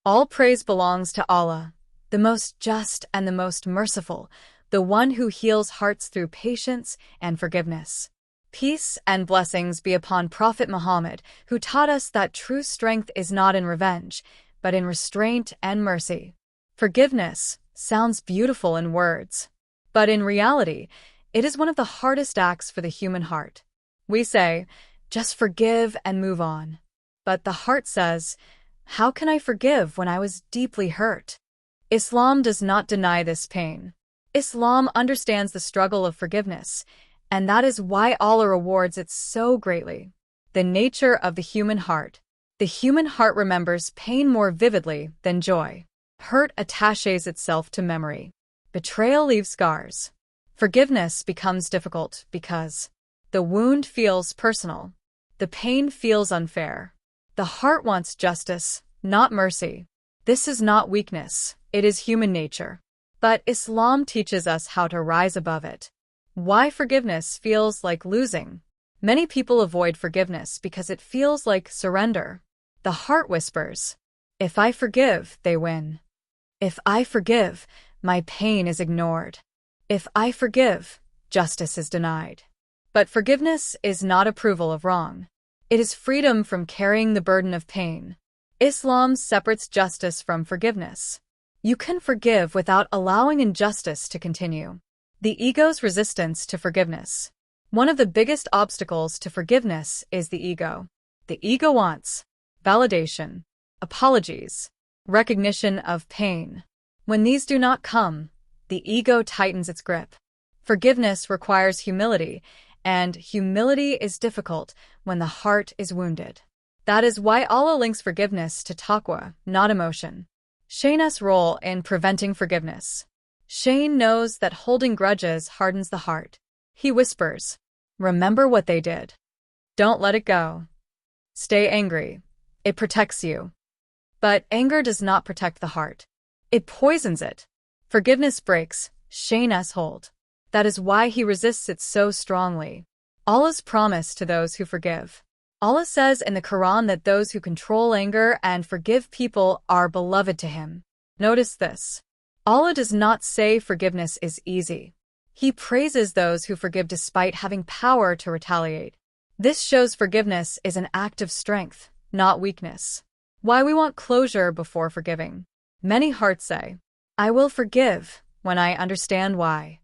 All praise belongs to Allah, the most just and the most merciful, the one who heals hearts through patience and forgiveness. Peace and blessings be upon Prophet Muhammad, who taught us that true strength is not in revenge, but in restraint and mercy. Forgiveness sounds beautiful in words, but in reality, it is one of the hardest acts for the human heart. We say, just forgive and move on. But the heart says, how can I forgive when I was deeply hurt? Islam does not deny this pain. Islam understands the struggle of forgiveness, and that is why Allah rewards it so greatly. The nature of the human heart. The human heart remembers pain more vividly than joy. Hurt attaches itself to memory. Betrayal leaves scars. Forgiveness becomes difficult because the wound feels personal. The pain feels unfair. The heart wants justice, not mercy. This is not weakness, it is human nature. But Islam teaches us how to rise above it. Why forgiveness feels like losing. Many people avoid forgiveness because it feels like surrender. The heart whispers, if I forgive, they win. If I forgive, my pain is ignored. If I forgive, justice is denied. But forgiveness is not approval of wrong. It is freedom from carrying the burden of pain. Islam separates justice from forgiveness. You can forgive without allowing injustice to continue. The ego's resistance to forgiveness. One of the biggest obstacles to forgiveness is the ego. The ego wants validation, apologies, recognition of pain. When these do not come, the ego tightens its grip. Forgiveness requires humility, and humility is difficult when the heart is wounded. That is why Allah links forgiveness to taqwa, not emotion. Shaytan's role in preventing forgiveness. Shaytan knows that holding grudges hardens the heart. He whispers, remember what they did. Don't let it go. Stay angry. It protects you. But anger does not protect the heart. It poisons it. Forgiveness breaks Shaytan's hold. That is why he resists it so strongly. Allah's promise to those who forgive. Allah says in the Qur'an that those who control anger and forgive people are beloved to him. Notice this. Allah does not say forgiveness is easy. He praises those who forgive despite having power to retaliate. This shows forgiveness is an act of strength, not weakness. Why we want closure before forgiving. Many hearts say, I will forgive when I understand why.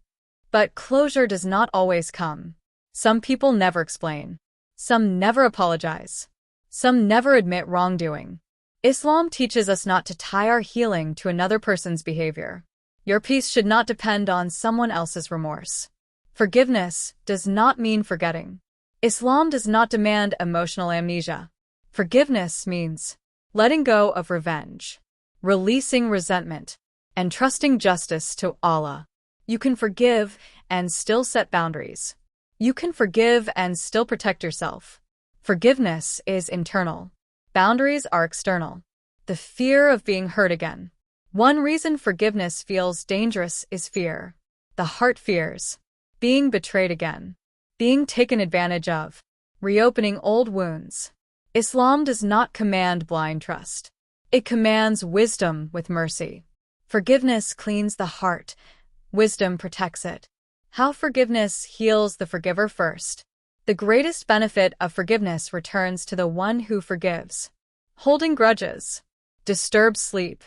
But closure does not always come. Some people never explain. Some never apologize. Some never admit wrongdoing. Islam teaches us not to tie our healing to another person's behavior. Your peace should not depend on someone else's remorse. Forgiveness does not mean forgetting. Islam does not demand emotional amnesia. Forgiveness means letting go of revenge, releasing resentment, and trusting justice to Allah. You can forgive and still set boundaries. You can forgive and still protect yourself. Forgiveness is internal. Boundaries are external. The fear of being hurt again. One reason forgiveness feels dangerous is fear. The heart fears being betrayed again, being taken advantage of, reopening old wounds. Islam does not command blind trust. It commands wisdom with mercy. Forgiveness cleans the heart. Wisdom protects it. How forgiveness heals the forgiver first. The greatest benefit of forgiveness returns to the one who forgives. Holding grudges disturbs sleep,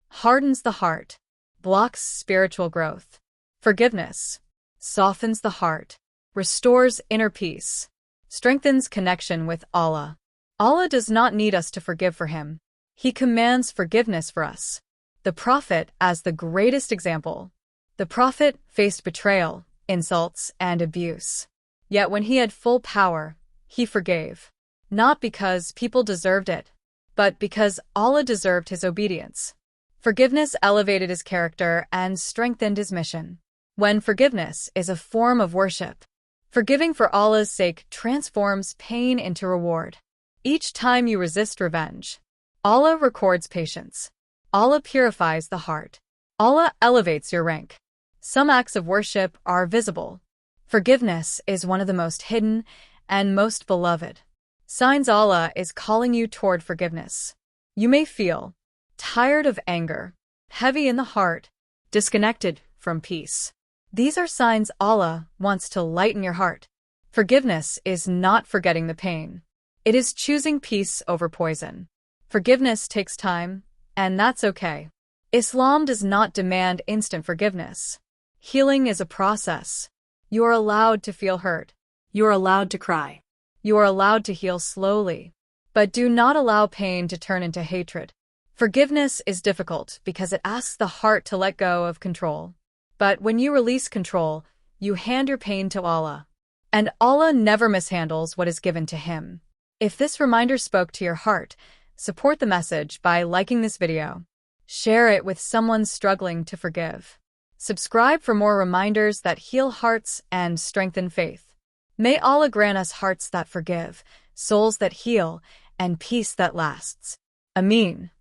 hardens the heart, blocks spiritual growth. Forgiveness softens the heart, restores inner peace, strengthens connection with Allah. Allah does not need us to forgive for him. He commands forgiveness for us. The Prophet as the greatest example. The Prophet faced betrayal, insults, and abuse. Yet when he had full power, he forgave. Not because people deserved it, but because Allah deserved his obedience. Forgiveness elevated his character and strengthened his mission. When forgiveness is a form of worship, forgiving for Allah's sake transforms pain into reward. Each time you resist revenge, Allah records patience. Allah purifies the heart. Allah elevates your rank. Some acts of worship are visible. Forgiveness is one of the most hidden and most beloved. Signs Allah is calling you toward forgiveness. You may feel tired of anger, heavy in the heart, disconnected from peace. These are signs Allah wants to lighten your heart. Forgiveness is not forgetting the pain. It is choosing peace over poison. Forgiveness takes time, and that's okay. Islam does not demand instant forgiveness. Healing is a process. You are allowed to feel hurt. You are allowed to cry. You are allowed to heal slowly. But do not allow pain to turn into hatred. Forgiveness is difficult because it asks the heart to let go of control. But when you release control, you hand your pain to Allah. And Allah never mishandles what is given to Him. If this reminder spoke to your heart, support the message by liking this video. Share it with someone struggling to forgive. Subscribe for more reminders that heal hearts and strengthen faith. May Allah grant us hearts that forgive, souls that heal, and peace that lasts. Ameen.